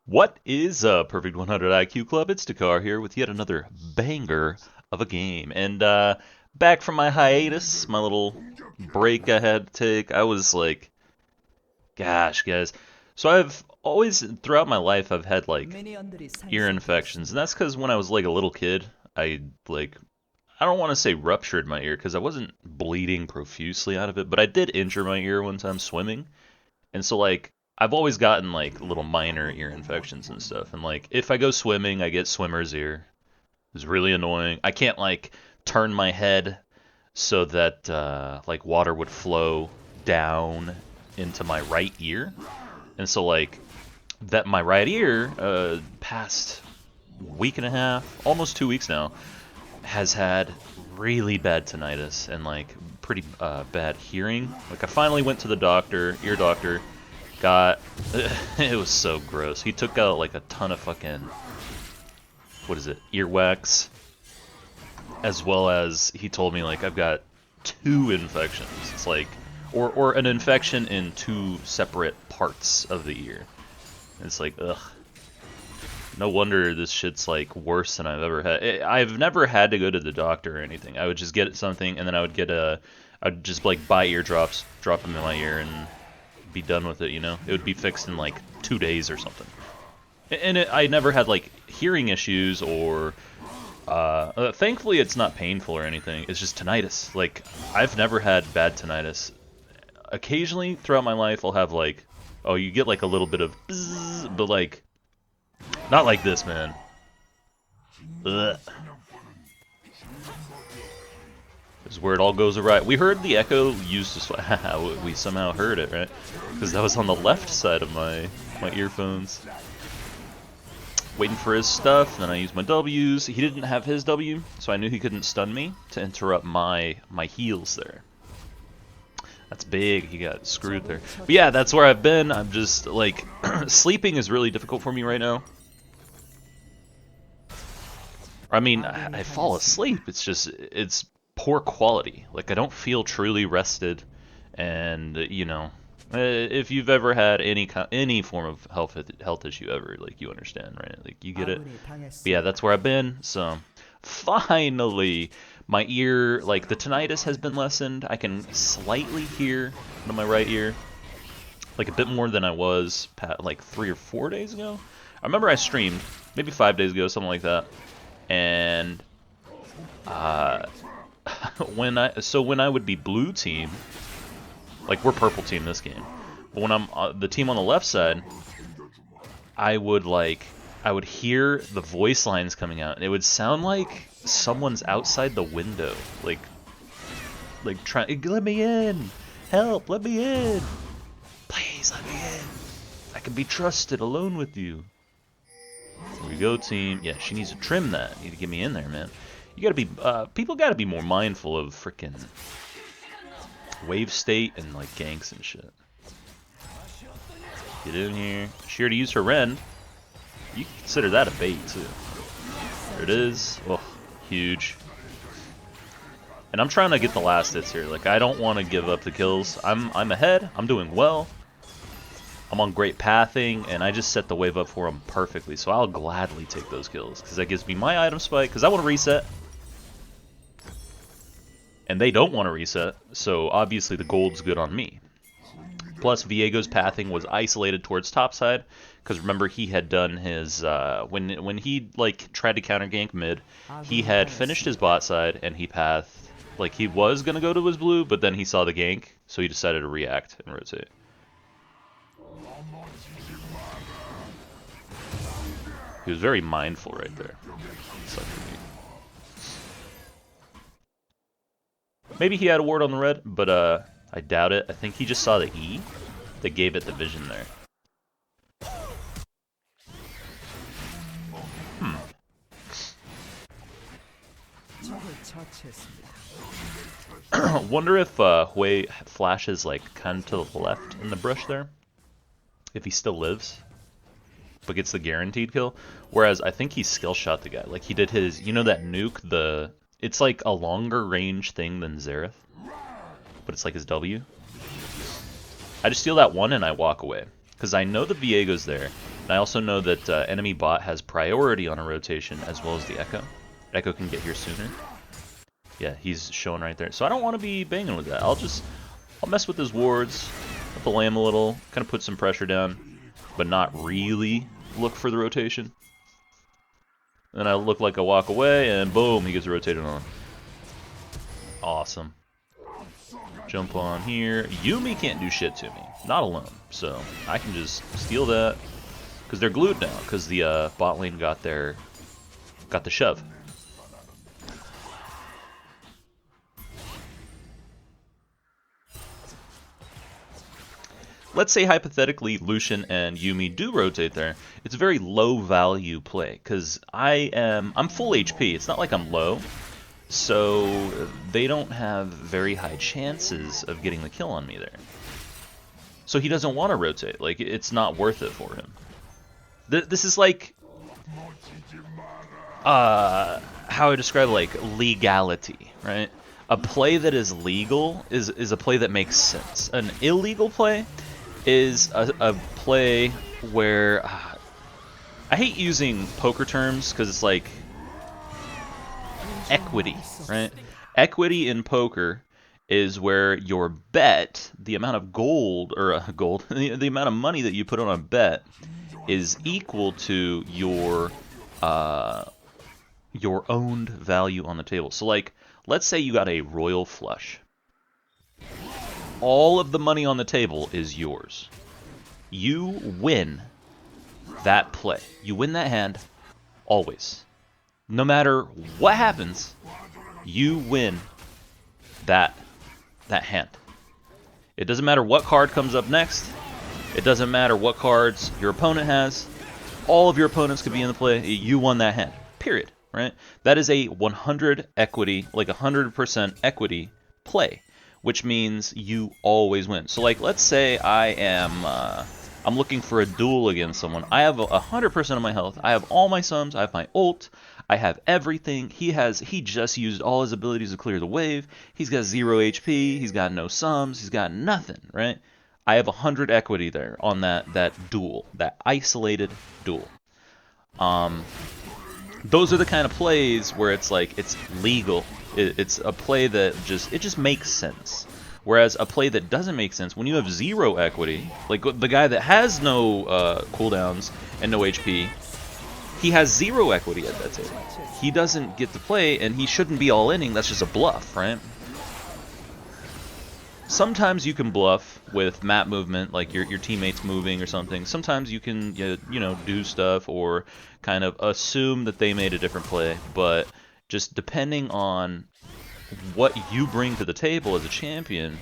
What is up, Perfect 100 IQ Club? It's Dekar here with yet another banger of a game. And back from my hiatus, my little break I had to take, I was like, gosh, guys. So I've always, throughout my life, I've had like ear infections. And that's because when I was like a little kid, I like, I don't want to say ruptured my ear because I wasn't bleeding profusely out of it, but I did injure my ear one time swimming. And so like I've always gotten like little minor ear infections and stuff. And like if I go swimming, I get swimmer's ear. It's really annoying. I can't like turn my head so that like water would flow down into my right ear. And so like that my right ear past week and a half, almost 2 weeks now, has had really bad tinnitus and like pretty bad hearing. Like I finally went to the doctor, ear doctor, got it was so gross. He took out like a ton of fucking what is it, earwax, as well as he told me like I've got two infections. It's like or an infection in two separate parts of the ear. And it's like ugh. No wonder this shit's like worse than I've ever had. I've never had to go to the doctor or anything. I would just get something and then I'd just like buy eardrops, drop them in my ear, and be done with it. You know, it would be fixed in like 2 days or something. And I never had like hearing issues or. Thankfully, it's not painful or anything. It's just tinnitus. Like I've never had bad tinnitus. Occasionally throughout my life, I'll have like, oh, you get like a little bit of, bzzz, but like. Not like this, man. Ugh. This is where it all goes awry. We heard the echo used to. We somehow heard it, right? Because that was on the left side of my earphones. Waiting for his stuff, and then I used my W's. He didn't have his W, so I knew he couldn't stun me to interrupt my heals there. That's big. He got screwed there. But yeah, that's where I've been. I'm just like sleeping is really difficult for me right now. I mean, I fall asleep. It's poor quality. Like I don't feel truly rested, and you know, if you've ever had any form of health issue ever, like you understand, right? Like you get it. But yeah, that's where I've been. So finally, my ear, like the tinnitus has been lessened. I can slightly hear in my right ear, like a bit more than I was like 3 or 4 days ago. I remember I streamed maybe 5 days ago, something like that. And when I would be blue team, like we're purple team this game, but when I'm the team on the left side, I would hear the voice lines coming out, and it would sound like someone's outside the window, like trying, let me in, help, let me in, please let me in, I can be trusted alone with you. Here we go, team. Yeah, she needs to trim that. You need to get me in there, man. You gotta be, people gotta be more mindful of frickin' wave state and like ganks and shit. Get in here. She already used her rend. You can consider that a bait too. There it is. Oh, huge. And I'm trying to get the last hits here. Like I don't want to give up the kills. I'm ahead. I'm doing well. I'm on great pathing, and I just set the wave up for him perfectly, so I'll gladly take those kills, because that gives me my item spike, because I want to reset. And they don't want to reset, so obviously the gold's good on me. Plus, Viego's pathing was isolated towards topside, because remember he had done his, when he like tried to counter gank mid, he had finished his bot side, and he pathed, like he was going to go to his blue, but then he saw the gank, so he decided to react and rotate. He was very mindful right there. Maybe he had a ward on the red, but I doubt it. I think he just saw the E that gave it the vision there. Wonder if Hui flashes like kind of to the left in the brush there, if he still lives, but gets the guaranteed kill. Whereas I think he skill shot the guy. Like he did his, you know that nuke, it's like a longer range thing than Xerath, but it's like his W. I just steal that one and I walk away, because I know the Viego's there, And I also know that enemy bot has priority on a rotation as well as the Echo. Echo can get here sooner. Yeah, he's showing right there. So I don't want to be banging with that. I'll mess with his wards, up the lamb a little, kind of put some pressure down, but not really look for the rotation. Then I look like I walk away, and boom, he gets rotated on. Awesome. Jump on here. Yuumi can't do shit to me. Not alone. So I can just steal that. Because they're glued now. Because the bot lane got the shove. Let's say hypothetically Lucian and Yuumi do rotate there. It's a very low value play. Because I'm full HP. It's not like I'm low. So they don't have very high chances of getting the kill on me there. So he doesn't want to rotate. Like, it's not worth it for him. This is like how I describe like legality, right? A play that is legal is a play that makes sense. An illegal play is a play where I hate using poker terms because it's like equity, right? Equity in poker is where your bet, the amount of gold, or the amount of money that you put on a bet is equal to your owned value on the table. So like, let's say you got a royal flush. All of the money on the table is yours. You win that play. You win that hand always. No matter what happens, you win that hand. It doesn't matter what card comes up next. It doesn't matter what cards your opponent has. All of your opponents could be in the play. You won that hand. Period. Right? That is a 100 equity, like 100% equity play, which means you always win. So like, let's say I'm looking for a duel against someone. I have 100% of my health. I have all my sums. I have my ult. I have everything. He just used all his abilities to clear the wave. He's got 0 HP. He's got no sums. He's got nothing, right? I have 100 equity there on that duel, that isolated duel. Those are the kind of plays where it's like it's legal. It's a play that just makes sense. Whereas a play that doesn't make sense, when you have 0 equity, like the guy that has no cooldowns and no HP, he has 0 equity at that table. He doesn't get to play, and he shouldn't be all-inning. That's just a bluff, right? Sometimes you can bluff with map movement, like your teammates moving or something. Sometimes you can, do stuff or kind of assume that they made a different play. But just depending on what you bring to the table as a champion,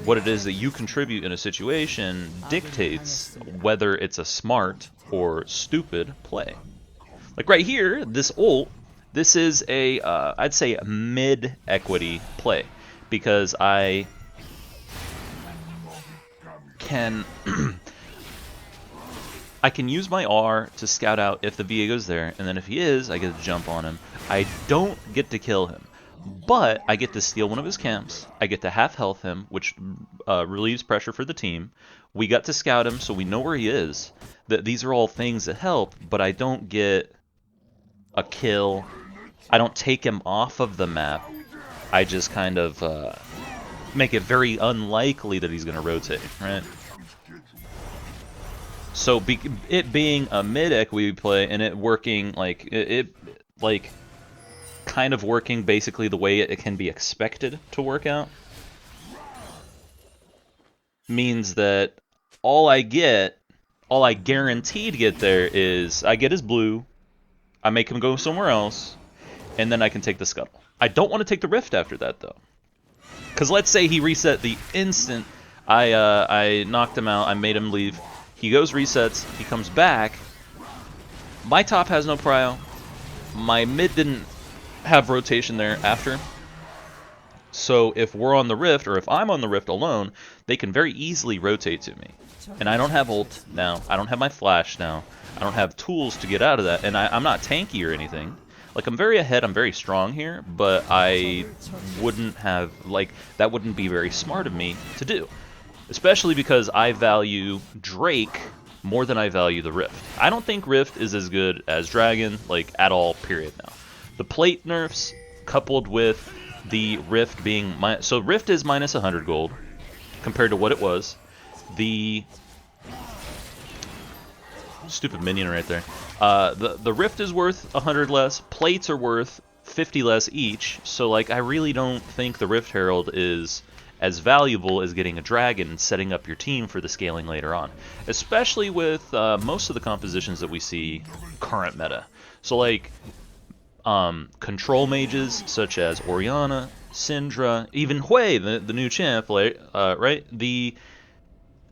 what it is that you contribute in a situation dictates whether it's a smart or stupid play. Like right here, this ult, this is a, I'd say, mid-equity play. Because I can I can use my R to scout out if the Viego's there, and then if he is, I get to jump on him. I don't get to kill him, but I get to steal one of his camps. I get to half health him, which relieves pressure for the team. We got to scout him, so we know where he is. These are all things that help, but I don't get a kill. I don't take him off of the map. I just kind of make it very unlikely that he's going to rotate, right? So it being a mid-equity play and it working like kind of working basically the way it can be expected to work out, means that all I guarantee to get there is I get his blue, I make him go somewhere else, and then I can take the scuttle. I don't want to take the rift after that, though. Because let's say he reset the instant I knocked him out, I made him leave. He goes, resets, he comes back. My top has no prio. My mid didn't have rotation there after. So if we're on the rift, or if I'm on the rift alone, they can very easily rotate to me. And I don't have ult now. I don't have my flash now. I don't have tools to get out of that. And I'm not tanky or anything. Like, I'm very ahead, I'm very strong here, but I wouldn't have, like, that wouldn't be very smart of me to do. Especially because I value Drake more than I value the Rift. I don't think Rift is as good as Dragon, like, at all, period now. The plate nerfs, coupled with the Rift being... So Rift is minus 100 gold, compared to what it was. The... Stupid minion right there. The Rift is worth 100 less, plates are worth 50 less each, so, like, I really don't think the Rift Herald is as valuable as getting a dragon and setting up your team for the scaling later on. Especially with most of the compositions that we see current meta. So, like, control mages such as Orianna, Syndra, even Hui, the new champ, right? The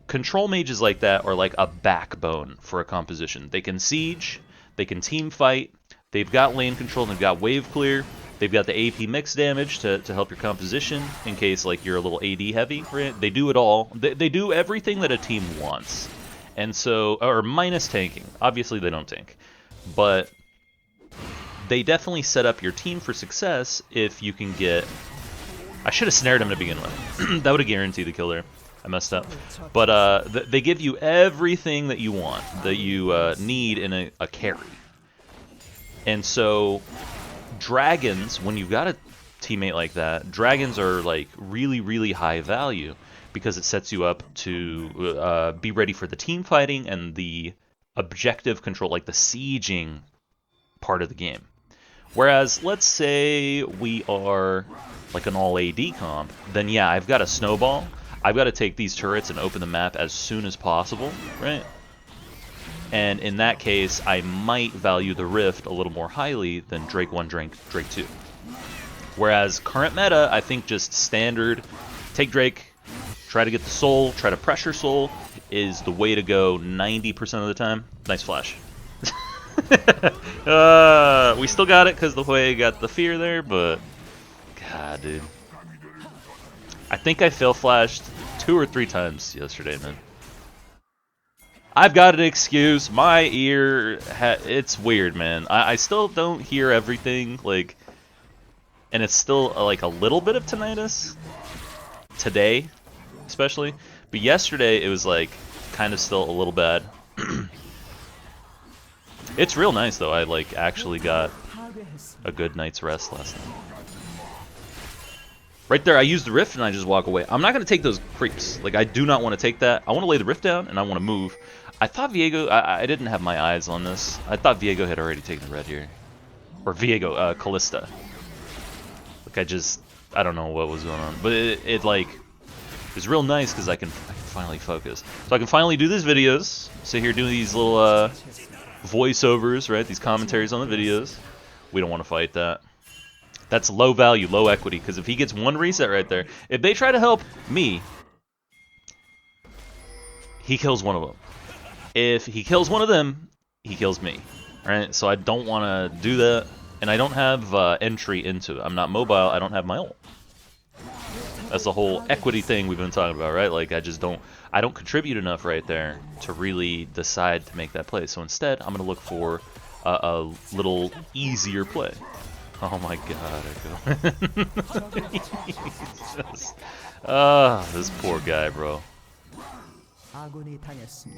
control mages like that are like a backbone for a composition. They can siege, they can team fight, they've got lane control, they've got wave clear, they've got the AP mix damage to help your composition in case like you're a little AD heavy. Right? They do it all. They do everything that a team wants. And so, or minus tanking. Obviously they don't tank. But they definitely set up your team for success if you can get... I should have snared him to begin with. That would have guaranteed the kill there. I messed up. But they give you everything that you want, that you need in a carry. And so, dragons, when you've got a teammate like that, dragons are like really, really high value because it sets you up to be ready for the team fighting and the objective control, like the sieging part of the game. Whereas, let's say we are like an all AD comp, then yeah, I've got a snowball. I've got to take these turrets and open the map as soon as possible, right? And in that case, I might value the Rift a little more highly than Drake 1, Drake 2. Whereas current meta, I think just standard, take Drake, try to get the soul, try to pressure soul, is the way to go 90% of the time. Nice flash. We still got it because the Hui got the fear there, but... God, dude. I think I fail flashed 2 or 3 times yesterday, man. I've got an excuse. My ear, it's weird, man. I still don't hear everything, like, and it's still like a little bit of tinnitus today, especially. But yesterday it was like kind of still a little bad. It's real nice though. I like actually got a good night's rest last night. Right there, I use the Rift and I just walk away. I'm not going to take those creeps. Like, I do not want to take that. I want to lay the Rift down and I want to move. I thought Viego... I didn't have my eyes on this. I thought Viego had already taken the red here. Or Viego, Callista. Like, I don't know what was going on. But it like... It was real nice because I can finally focus. So I can finally do these videos. Sit here doing these little voiceovers, right? These commentaries on the videos. We don't want to fight that. That's low value, low equity, because if he gets one reset right there, if they try to help me, he kills one of them. If he kills one of them, he kills me. Right? So I don't want to do that, and I don't have entry into it. I'm not mobile, I don't have my ult. That's the whole equity thing we've been talking about, right? Like, I don't contribute enough right there to really decide to make that play. So instead, I'm going to look for a little easier play. Oh my god, Echo. This poor guy, bro.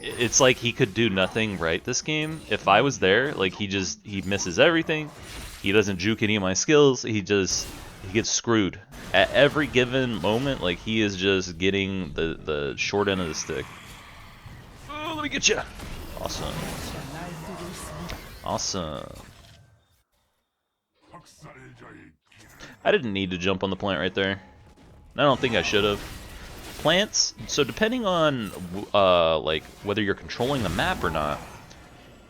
It's like he could do nothing right this game. If I was there, like he misses everything. He doesn't juke any of my skills. He gets screwed. At every given moment, like he is just getting the short end of the stick. Oh, let me get you. Awesome. Awesome. I didn't need to jump on the plant right there. I don't think I should have. Plants, so depending on like whether you're controlling the map or not,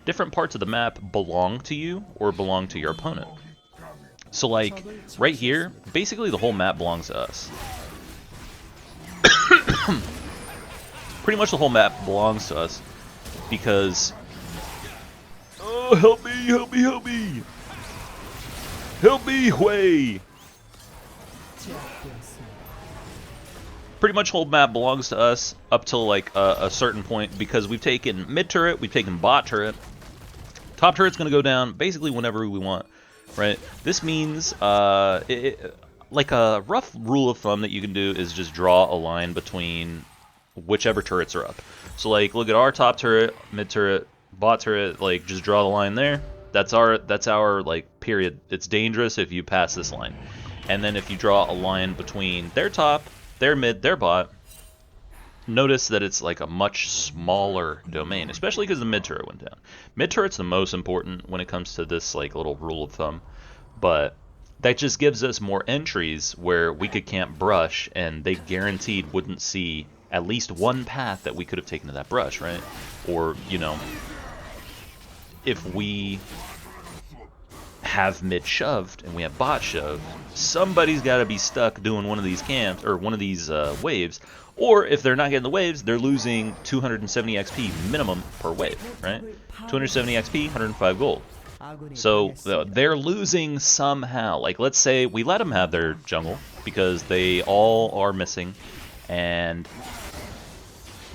different parts of the map belong to you or belong to your opponent. So like right here, basically the whole map belongs to us. Pretty much the whole map belongs to us because... Oh, help me, help me, help me! Help me, Hui! Pretty much whole map belongs to us up till like a certain point because we've taken mid turret, we've taken bot turret. Top turret's gonna go down basically whenever we want, right? This means like a rough rule of thumb that you can do is just draw a line between whichever turrets are up. So like, look at our top turret, mid turret, bot turret. Like, just draw the line there. That's our like period. It's dangerous if you pass this line. And then if you draw a line between their top, their mid, their bot, notice that it's like a much smaller domain, especially because the mid turret went down. Mid turret's the most important when it comes to this like little rule of thumb, but that just gives us more entries where we could camp brush and they guaranteed wouldn't see at least one path that we could have taken to that brush, right? Or, you know, if we have mid shoved and we have bot shoved, somebody's got to be stuck doing one of these camps or one of these waves. Or if they're not getting the waves, they're losing 270 XP minimum per wave, right? 270 XP, 105 gold. So they're losing somehow. Like, let's say we let them have their jungle because they all are missing, and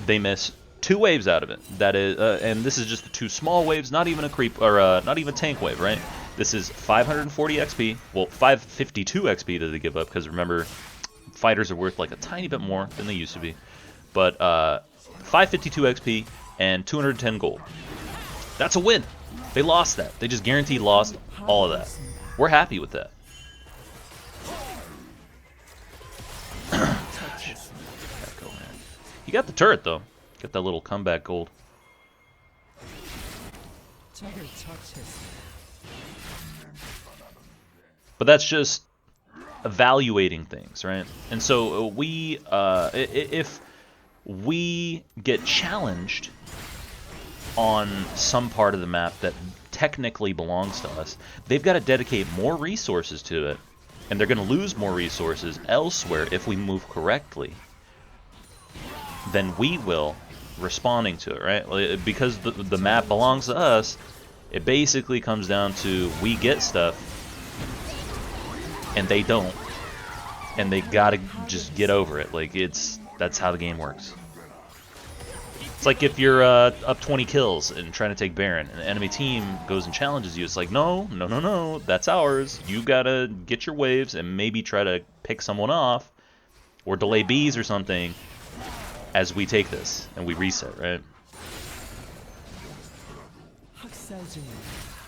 they miss 2 waves out of it. That is, and this is just the 2 small waves, not even a creep or not even tank wave, right? This is 540 XP. Well, 552 XP that they give up because remember, fighters are worth like a tiny bit more than they used to be. But 552 XP and 210 gold. That's a win. They lost that. They just guaranteed lost all of that. We're happy with that. You got the turret though. Got that little comeback gold. But that's just evaluating things, right? And so we, if we get challenged on some part of the map that technically belongs to us, they've got to dedicate more resources to it, and they're going to lose more resources elsewhere if we move correctly than we will responding to it, right? Because the map belongs to us, it basically comes down to we get stuff and they don't, and they gotta just get over it. Like, that's how the game works. It's like if you're up 20 kills and trying to take Baron, and the enemy team goes and challenges you. It's like, no, that's ours. You gotta get your waves and maybe try to pick someone off, or delay Bs or something, as we take this and we reset, right?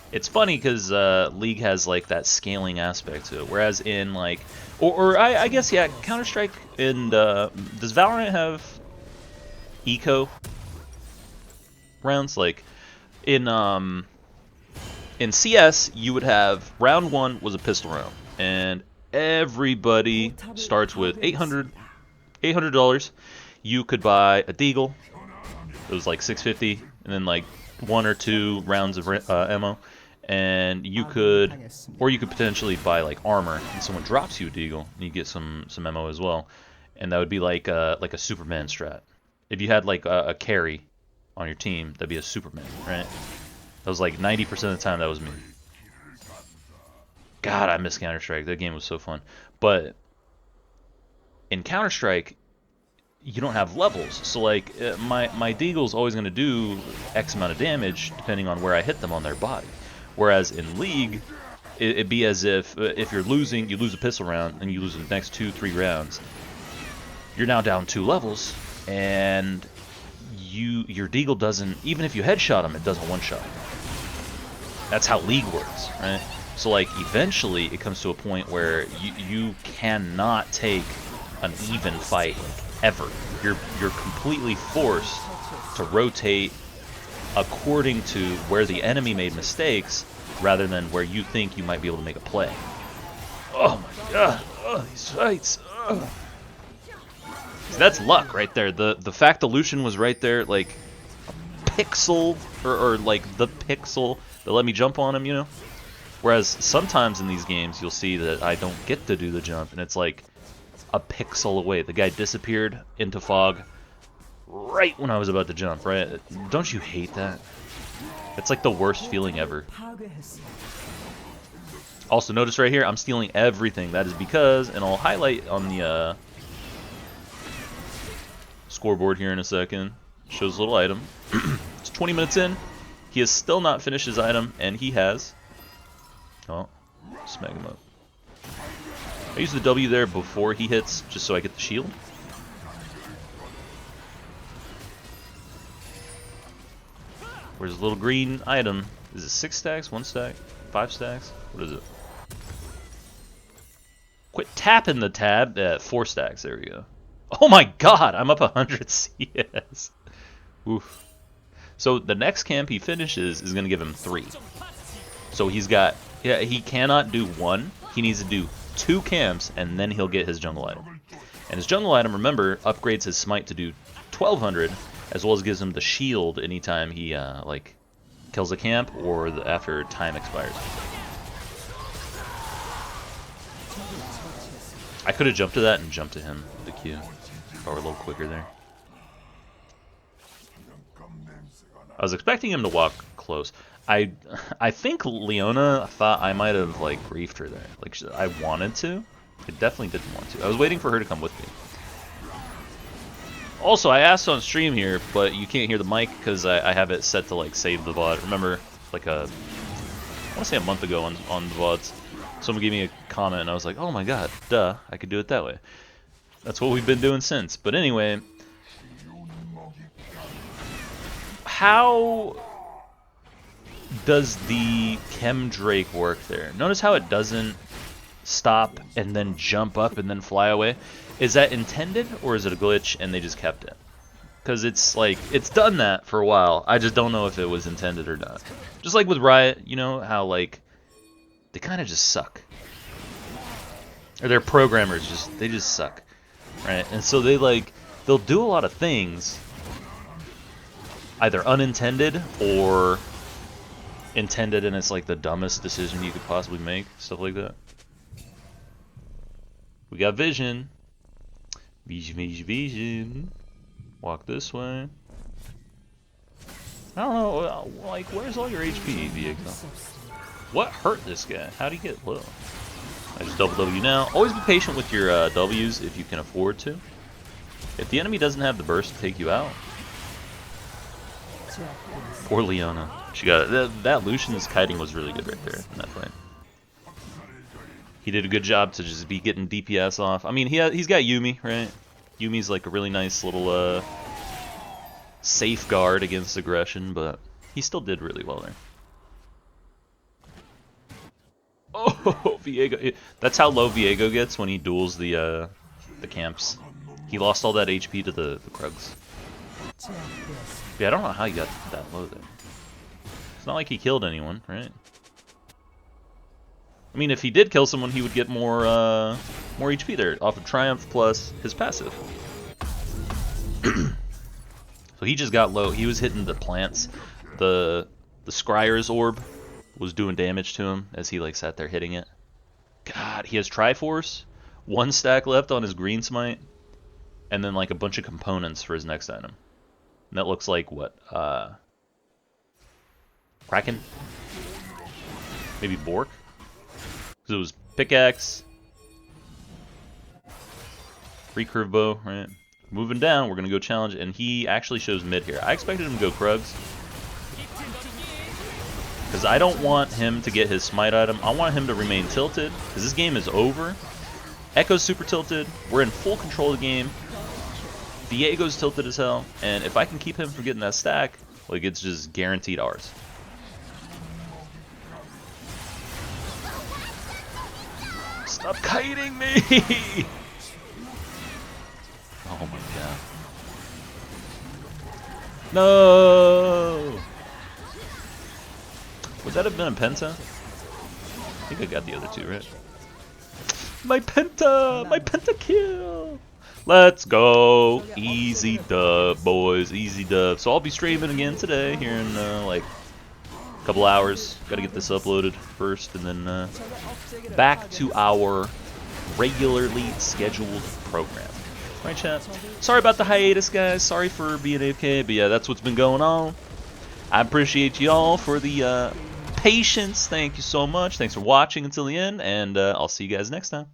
It's funny because League has like that scaling aspect to it, whereas in like, or I guess yeah, Counter-Strike and does Valorant have eco rounds? Like in CS, you would have round 1 was a pistol round, and everybody starts with $800. You could buy a deagle. It was like $650, and then like 1 or 2 rounds of ammo. And you could, or you could potentially buy like armor, and someone drops you a deagle, and you get some ammo as well, and that would be like a Superman strat. If you had like a carry on your team, that'd be a Superman, right? That was like 90% of the time that was me. God, I miss Counter-Strike. That game was so fun. But in Counter-Strike, you don't have levels, so like my deagle's always going to do X amount of damage depending on where I hit them on their body. Whereas in League, it'd be as if you're losing, you lose a pistol round, and you lose the next 2-3 rounds. You're now down 2 levels, and your deagle doesn't, even if you headshot him, it doesn't one-shot. That's how League works, right? So like eventually it comes to a point where you cannot take an even fight ever. You're completely forced to rotate according to where the enemy made mistakes rather than where you think you might be able to make a play. Oh my god, these fights. That's luck right there. The fact the Lucian was right there, like a pixel, or like the pixel that let me jump on him, you know? Whereas sometimes in these games you'll see that I don't get to do the jump, and it's like a pixel away. The guy disappeared into fog right when I was about to jump, right? Don't you hate that? It's like the worst feeling ever. Also, notice right here, I'm stealing everything. That is because, and I'll highlight on the scoreboard here in a second, shows a little item. It's 20 minutes in. He has still not finished his item, and he has... Oh, smack him up. I use the W there before he hits, just so I get the shield. Where's the little green item? Is it 6 stacks? 1 stack? 5 stacks? What is it? Quit tapping the tab at 4 stacks. There we go. Oh my god, I'm up 100 CS. Oof. So the next camp he finishes is going to give him 3. So he's got, yeah, he cannot do 1. He needs to do 2 camps, and then he'll get his jungle item. And his jungle item, remember, upgrades his smite to do 1200, as well as gives him the shield anytime he like kills a camp or after time expires. I could have jumped to that and jumped to him with the Q. If I were a little quicker there. I was expecting him to walk close. I think Leona thought I might have like griefed her there. Like I wanted to. I definitely didn't want to. I was waiting for her to come with me. Also, I asked on stream here, but you can't hear the mic because I have it set to like save the VOD. Remember, like I want to say a month ago on the VODs, someone gave me a comment and I was like, oh my god, duh, I could do it that way. That's what we've been doing since. But anyway, how does the Chem Drake work there? Notice how it doesn't stop and then jump up and then fly away. Is that intended or is it a glitch and they just kept it? Because it's like, it's done that for a while. I just don't know if it was intended or not. Just like with Riot, you know how like they kind of just suck. Or their programmers they just suck. Right? And so they'll do a lot of things either unintended or intended and it's like the dumbest decision you could possibly make. Stuff like that. We got vision. Vision. Walk this way. I don't know, like, where's all your HP, Viego? What hurt this guy? How'd he get low? I just double W now. Always be patient with your W's if you can afford to. If the enemy doesn't have the burst to take you out. Poor Leona. She got it. That Lucian's kiting was really good right there in that fight. He did a good job to just be getting DPS off. I mean, he's got Yuumi, right? Yuumi's like a really nice little safeguard against aggression, but he still did really well there. Oh, Viego. That's how low Viego gets when he duels the camps. He lost all that HP to the Krugs. Yeah, I don't know how he got that low there. It's not like he killed anyone, right? I mean, if he did kill someone, he would get more HP there off of Triumph plus his passive. So he just got low. He was hitting the plants. The Scryer's orb was doing damage to him as he like sat there hitting it. God, he has Triforce, 1 stack left on his green smite, and then like a bunch of components for his next item. And that looks like what? Kraken? Maybe Bork? Because it was pickaxe, recurve bow, right? Moving down, we're going to go challenge, and he actually shows mid here. I expected him to go Krugs. Because I don't want him to get his smite item. I want him to remain tilted, because this game is over. Echo's super tilted. We're in full control of the game. Viego's tilted as hell. And if I can keep him from getting that stack, like it's just guaranteed ours. Stop kiting me! Oh my god. No! Would that have been a penta? I think I got the other 2, right? My penta! My penta kill! Let's go! Easy dub, boys. Easy dub. So I'll be streaming again today here in like a couple hours. Gotta get this uploaded first and then back to our regularly scheduled program. Right, chat? Sorry about the hiatus, guys. Sorry for being AFK, but yeah, that's what's been going on. I appreciate y'all for the patience. Thank you so much. Thanks for watching until the end, and I'll see you guys next time.